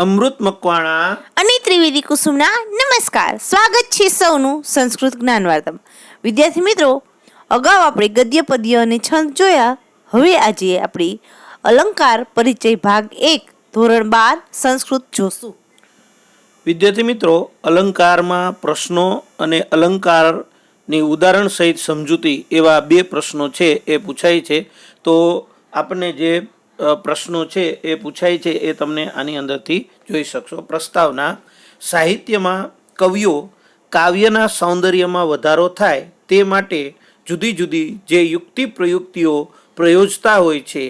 અમૃત મકવાણા અને ત્રિવેદી કુસુમના નમસ્કાર. સ્વાગત છે સૌનું સંસ્કૃત જ્ઞાન વાર્તામાં. વિદ્યાર્થી મિત્રો, અગાઉ આપણે ગદ્ય પદ્ય અને છંદ જોયા. હવે આજે આપણે અલંકાર પરિચય ભાગ 1 ધોરણ 12 સંસ્કૃત જોશું. વિદ્યાર્થી મિત્રો, અલંકારમાં પ્રશ્નો અને અલંકારની ઉદાહરણ સહિત સમજૂતી એવા બે પ્રશ્નો છે એ પૂછાય છે. તો આપણને જે પ્રશ્નો છે એ પૂછાય છે એ તમને આની અંદરથી જોઈ શકશો. પ્રસ્તાવના: સાહિત્યમાં કવિઓ કાવ્યના સૌંદર્યમાં વધારો થાય તે માટે જુદી જુદી જે યુક્તિ પ્રયુક્તિઓ પ્રયોજતા હોય છે,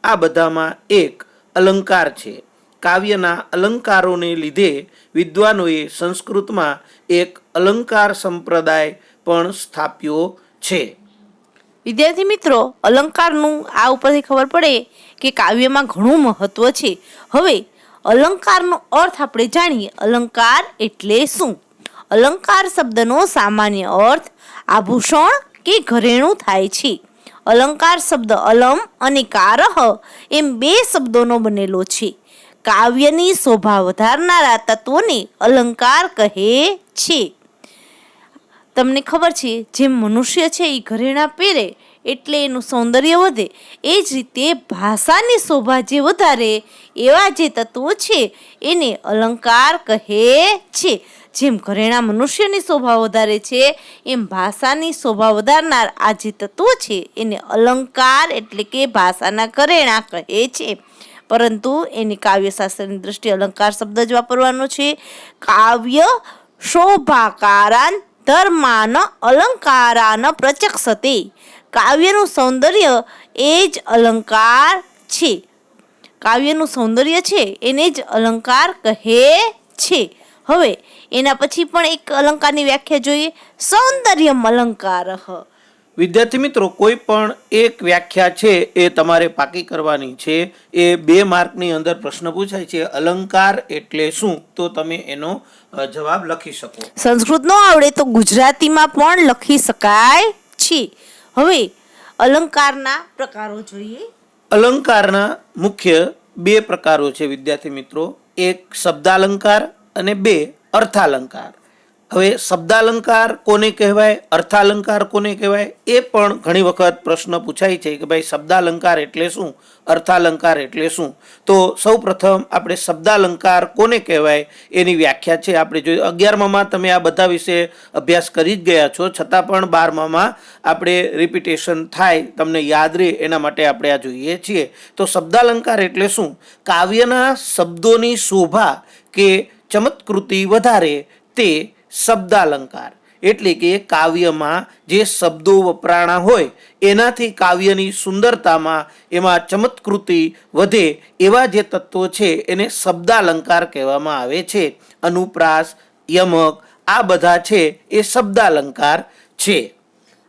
આ બધામાં એક અલંકાર છે. કાવ્યના અલંકારોને લીધે વિદ્વાનોએ સંસ્કૃતમાં એક અલંકાર સંપ્રદાય પણ સ્થાપ્યો છે. વિદ્યાર્થી મિત્રો, અલંકારનું આ ઉપરથી ખબર પડે કે કાવ્યમાં ઘણું મહત્વ છે. હવે અલંકારનો અર્થ આપણે જાણીએ. અલંકાર એટલે શું? અલંકાર શબ્દનો સામાન્ય અર્થ આભૂષણ કે ઘરેણું થાય છે. અલંકાર શબ્દ અલમ અને કારહ એમ બે શબ્દોનો બનેલો છે. કાવ્યની શોભા વધારનારા તત્વોને અલંકાર કહે છે. તમને ખબર છે, જેમ મનુષ્ય છે એ ઘરેણાં પહેરે એટલે એનું સૌંદર્ય વધે, એ જ રીતે ભાષાની શોભા જે વધારે એવા જે તત્વો છે એને અલંકાર કહે છે. જેમ ઘરેણાં મનુષ્યની શોભા વધારે છે, એમ ભાષાની શોભા વધારનાર આ જે તત્વો છે એને અલંકાર એટલે કે ભાષાના ઘરેણાં કહે છે. પરંતુ એની કાવ્યશાસ્ત્રની દ્રષ્ટિએ અલંકાર શબ્દ જ વાપરવાનો છે. કાવ્ય શોભાકારાન ધર્માન અલંકારાન પ્રચક્ષતે. કાવ્યનું સૌંદર્ય એ જ અલંકાર છે. કાવ્યનું સૌંદર્ય છે એને જ અલંકાર કહે છે. હવે એના પછી પણ એક અલંકારની વ્યાખ્યા જોઈએ. સૌંદર્યમ અલંકાર. વિદ્યાર્થી મિત્રો, કોઈ પણ એક વ્યાખ્યા છે એ તમારે પાકી કરવાની છે. એ 2 માર્કની અંદર પ્રશ્ન પૂછાય છે, અલંકાર એટલે શું? તો તમે એનો જવાબ લખી શકો. સંસ્કૃત ન આવડે તો ગુજરાતીમાં પણ લખી શકાય છે. હવે અલંકારના પ્રકારો જોઈએ. અલંકારના મુખ્ય 2 પ્રકારો છે વિદ્યાર્થી મિત્રો. એક શબ્દાલંકાર અને 2 અર્થાલંકાર. હવે શબ્દાલંકાર કોને કહેવાય, અર્થાલંકાર કોને કહેવાય, એ પણ ઘણી વખત પ્રશ્ન પૂછાય છે કે ભાઈ શબ્દાલંકાર એટલે શું, અર્થાલંકાર એટલે શું. તો સૌ પ્રથમ આપણે શબ્દાલંકાર કોને કહેવાય એની વ્યાખ્યા છે આપણે જોઈએ. 11મામાં તમે આ બધા વિશે અભ્યાસ કરી જ ગયા છો, છતાં પણ 12મામાં આપણે રિપીટેશન થાય, તમને યાદ રહે એના માટે આપણે આ જોઈએ છીએ. તો શબ્દાલંકાર એટલે શું? કાવ્યના શબ્દોની શોભા કે ચમત્કૃતિ વધારે તે શબ્દાલંકાર. એટલે કે કાવ્યમાં જે શબ્દો વપરાણા હોય એનાથી કાવ્યની સુંદરતામાં એમાં ચમત્કૃતિ વધે એવા જે તત્વો છે એને શબ્દાલંકાર કહેવામાં આવે છે. અનુપ્રાસ, યમક આ બધા છે એ શબ્દાલંકાર છે.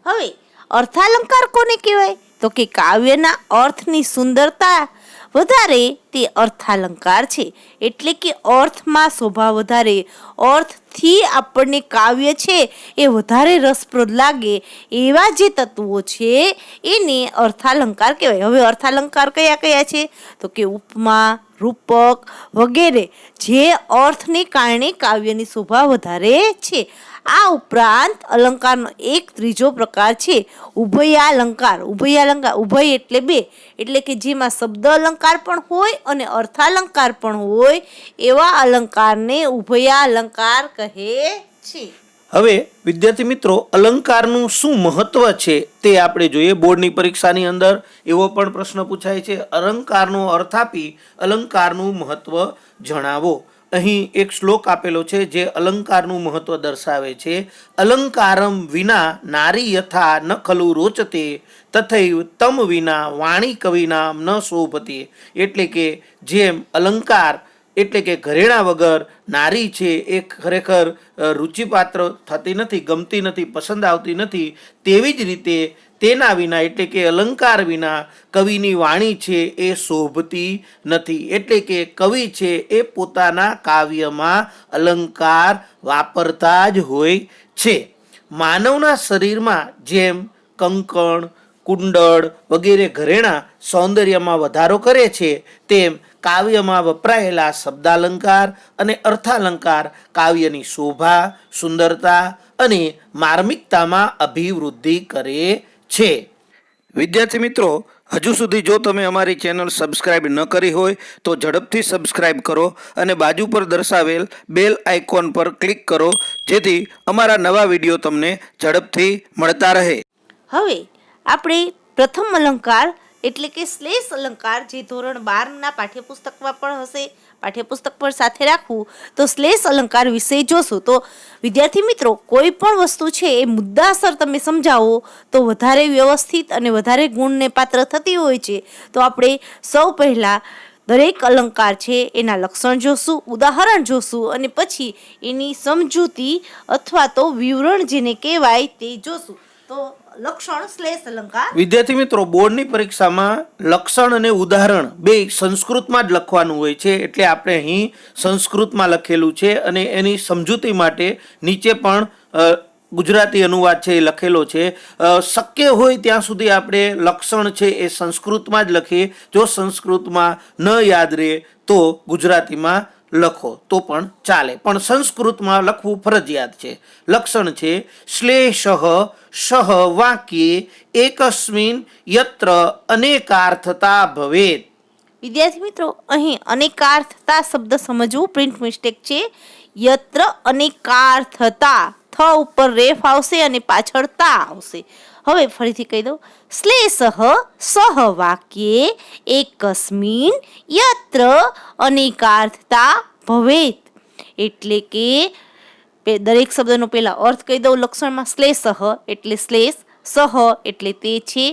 હવે અર્થાલંકાર કોને કહેવાય? તો કે કાવ્યના અર્થની સુંદરતા વધારે તે અર્થાલંકાર છે. એટલે કે અર્થમાં શોભા વધારે, અર્થથી આપણને કાવ્ય છે એ વધારે રસપ્રદ લાગે એવા જે તત્વો છે એને અર્થાલંકાર કહેવાય. હવે અર્થાલંકાર કયા કયા છે? તો કે ઉપમા, રૂપક વગેરે જે અર્થને કારણે કાવ્યની શોભા વધારે છે. આ ઉપરાંત અલંકારનો એક ત્રીજો પ્રકાર છે ઉભયાલંકાર. ઉભયાલંકાર, ઉભય એટલે 2, એટલે કે જેમાં શબ્દ અલંકાર પણ હોય અને અર્થાલંકાર પણ હોય એવા અલંકારને ઉભયાલંકાર કહે છે. હવે વિદ્યાર્થી મિત્રો, અલંકારનું શું મહત્વ છે તે આપણે જોઈએ. બોર્ડની પરીક્ષાની અંદર એવો પણ પ્રશ્ન પૂછાય છે, અલંકારનો અર્થ આપી અલંકારનું મહત્વ જણાવો. અહીં એક શ્લોક આપેલો છે જે અલંકારનું મહત્વ દર્શાવે છે. અલંકારમ વિના નારી યથા ન ખલુ રોચતે તથૈવ તમ વિના વાણી કવિના ન શોભતે. એટલે કે જેમ અલંકાર એટલે કે ઘરેણા વગર નારી છે એ ખરેખર રુચિપાત્ર થતી નથી, ગમતી નથી, પસંદ આવતી નથી, તેવી જ રીતે તેના વિના એટલે કે અલંકાર વિના કવિની વાણી છે એ શોભતી નથી. એટલે કે કવિ છે એ પોતાના કાવ્યમાં અલંકાર વાપરતા જ હોય છે. માનવના શરીરમાં જેમ કંકણ, કુંડળ વગેરે ઘરેણાં સૌંદર્યમાં વધારો કરે છે, તેમ કાવ્યમાં વપરાયેલા શબ્દાલંકાર અને અર્થાલંકાર કાવ્યની શોભા, સુંદરતા અને માર્મિકતામાં અભિવૃદ્ધિ કરે છે. વિદ્યાર્થી મિત્રો, હજુ સુધી જો તમે અમારી ચેનલ સબસ્ક્રાઇબ ન કરી હોય તો ઝડપથી સબસ્ક્રાઇબ કરો અને બાજુ પર દર્શાવેલ બેલ આઇકોન પર ક્લિક કરો, જેથી અમારા નવા વિડીયો તમને ઝડપથી મળતા રહે. હવે આપણે પ્રથમ અલંકાર એટલે કે શ્લેષ અલંકાર જે ધોરણ 12ના પાઠ્યપુસ્તકમાં પણ હશે, પાઠ્યપુસ્તક પર સાથે રાખવું તો શ્લેષ અલંકાર વિશે જોશું. તો વિદ્યાર્થી મિત્રો, કોઈ પણ વસ્તુ છે એ મુદ્દાસર તમે સમજાવો તો વધારે વ્યવસ્થિત અને વધારે ગુણને પાત્ર થતી હોય છે. તો આપણે સૌ પહેલાં દરેક અલંકાર છે એના લક્ષણ જોશું, ઉદાહરણ જોશું અને પછી એની સમજૂતી અથવા તો વિવરણ જેને કહેવાય તે જોશું. તો લક્ષણ શ્લેષ અલંકાર. વિદ્યાર્થી મિત્રો, બોર્ડની પરીક્ષામાં લક્ષણ અને ઉદાહરણ બે સંસ્કૃતમાં જ લખવાનું હોય છે, એટલે આપણે અહીં સંસ્કૃતમાં લખેલું છે અને એની સમજૂતી માટે નીચે પણ ગુજરાતી અનુવાદ છે એ લખેલો છે. શક્ય હોય ત્યાં સુધી આપણે લક્ષણ છે એ સંસ્કૃતમાં જ લખીએ. જો સંસ્કૃતમાં ન યાદ રહે તો ગુજરાતીમાં લખો તો પણ ચાલે, પણ સંસ્કૃતમાં લખવું ફરજિયાત છે. લક્ષણ છે શ્લેષ સહ વાક્યે એકસ્મિન યત્ર અનેકાર્થતા ભવેત. વિદ્યાર્થી મિત્રો, અહીં અનેકાર્થતા શબ્દ સમજવું પ્રિન્ટ મિસ્ટેક છે. યત્ર અનેકાર્થતા, થ ઉપર રેફ આવશે અને પાછળ તા આવશે. હવે ફરીથી કહી દઉં, શ્લેષ સહ વાક્યે એકસ્મિન યત્ર અનેકાર્થતા ભવેત. એટલે કે દરેક શબ્દનો પહેલા અર્થ કહી દઉં. લક્ષણમાં શ્લેષ એટલે શ્લેષ, સહ એટલે તે છે,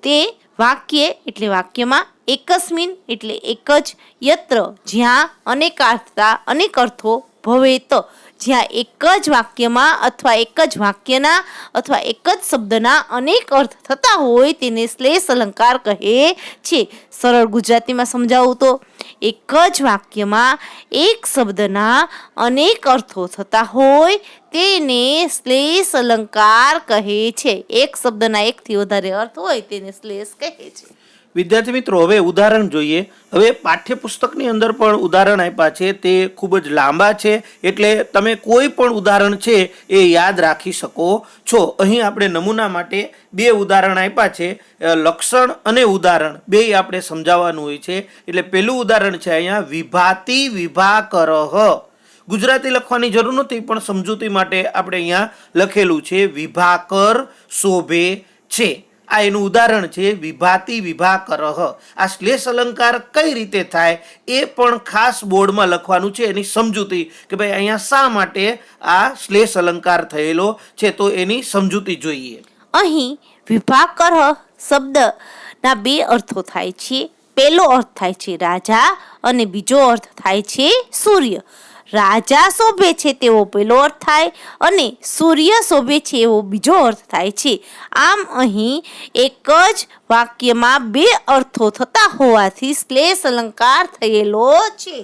તે વાક્ય એટલે વાક્યમાં, એકસ્મિન એટલે એક જ, યત્ર જ્યાં અનેકાર્થતા અનેક અર્થો, ભવેત જ્યાં એક જ વાક્યમાં અથવા એક જ વાક્યના અથવા એક જ શબ્દના અનેક અર્થ થતા હોય તેને શ્લેષ અલંકાર કહે છે. સરળ ગુજરાતીમાં સમજાવું તો એક જ વાક્યમાં એક શબ્દના અનેક અર્થો થતા હોય તેને શ્લેષ અલંકાર કહે છે. એક શબ્દના એકથી વધારે અર્થ હોય તેને શ્લેષ કહે છે. વિદ્યાર્થી મિત્રો, હવે ઉદાહરણ જોઈએ. હવે પાઠ્યપુસ્તકની અંદર પણ ઉદાહરણ આપ્યા છે, તે ખૂબ જ લાંબા છે, એટલે તમે કોઈ પણ ઉદાહરણ છે એ યાદ રાખી શકો છો. અહીં આપણે નમૂના માટે બે ઉદાહરણ આપ્યા છે. લક્ષણ અને ઉદાહરણ બે આપણે સમજાવવાનું હોય છે. એટલે પેલું ઉદાહરણ છે અહીંયા વિભાતિ વિભાકરઃ. ગુજરાતી લખવાની જરૂર નથી, પણ સમજૂતી માટે આપણે અહીંયા લખેલું છે વિભાકર શોભે છે. આ એનું ઉદાહરણ છે વિભાતિ વિભાકરઃ. આ શ્લેષ અલંકાર કઈ રીતે થાય એ પણ ખાસ બોર્ડમાં લખવાનું છે, એની સમજૂતી કે ભાઈ અહીંયા શા માટે આ શ્લેષ અલંકાર થયેલો છે, તો એની સમજૂતી જોઈએ. અહીં વિભાકર શબ્દના બે અર્થો થાય છે. પહેલો અર્થ થાય છે રાજા અને બીજો અર્થ થાય છે સૂર્ય. રાજા શોભે છે તેવો પહેલો અર્થ થાય અને સૂર્ય શોભે છે એવો બીજો અર્થ થાય છે. આમ અહીં એક જ વાક્યમાં બે અર્થો થતા હોવાથી શ્લેષ અલંકાર થયેલો છે.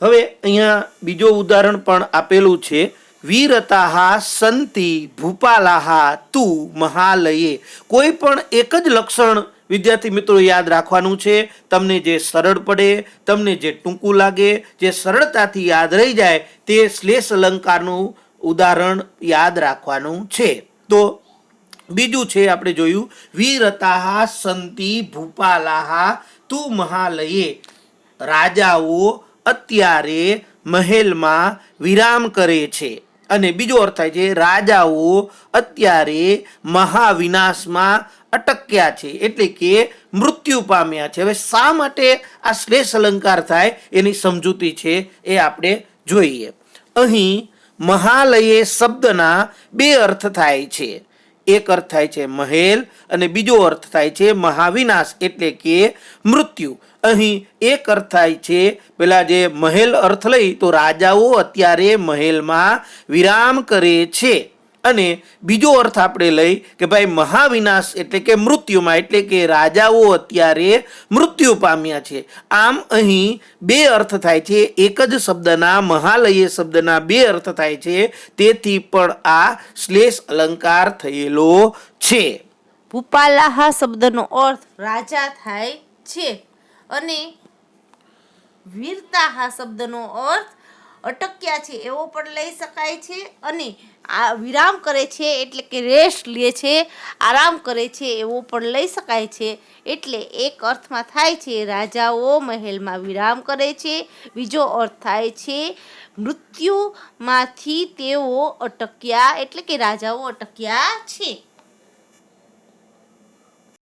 હવે અહીંયા બીજો ઉદાહરણ પણ આપેલું છે વીરતાહા સંતિ ભૂપાલાહા તુ મહાલયે. કોઈ પણ એક જ લક્ષણ વિદ્યાર્થી મિત્રો યાદ રાખવાનું છે. તમને જે સરળ પડે, તમને જે ટૂંકું લાગે, જે સરળતાથી યાદ રહી જાય તે શ્લેષ અલંકારનું ઉદાહરણ યાદ રાખવાનું છે. તો બીજું છે આપણે જોયું વીરતાહા સંતિ ભૂપાલાહા તુ મહાલયે. રાજાઓ અત્યારે મહેલમાં વિરામ કરે છે. અને બીજો અર્થ થાય છે રાજાઓ અત્યારે મહાવિનાશમાં અટક્યા છે, એટલે કે મૃત્યુ પામ્યા છે. હવે શા માટે આ શ્લેષ અલંકાર થાય એની સમજૂતી છે એ આપણે જોઈએ. અહીં મહાલયે શબ્દના બે અર્થ થાય છે. એક અર્થ થાય છે મહેલ અને બીજો અર્થ થાય છે મહાવિનાશ એટલે કે મૃત્યુ. અહીં એક અર્થ થાય છે પેલા જે મહેલ અર્થ લઈ તો રાજાઓ અત્યારે મહેલમાં વિરામ કરે છે, અને બીજો અર્થ આપણે લઈ કે ભાઈ મહાવિનાશ એટલે કે મૃત્યુમાં, એટલે કે રાજાઓ અત્યારે મૃત્યુ પામ્યા છે. આમ અહીં બે અર્થ થાય છે. એક જ શબ્દના મહાલયે શબ્દના બે અર્થ થાય છે, તેથી પણ આ શ્લેષ અલંકાર થયેલો છે. ભૂપાલાહા શબ્દનો અર્થ રાજા થાય છે અને વીરતા આ શબ્દનો અર્થ અટક્યા છે એવો પણ લઈ શકાય છે, અને આ વિરામ કરે છે એટલે કે રેસ્ટ લે છે, આરામ કરે છે એવો પણ લઈ શકાય છે. એટલે એક અર્થમાં થાય છે રાજાઓ મહેલમાં વિરામ કરે છે, બીજો અર્થ થાય છે મૃત્યુમાંથી તેઓ અટક્યા એટલે કે રાજાઓ અટક્યા છે.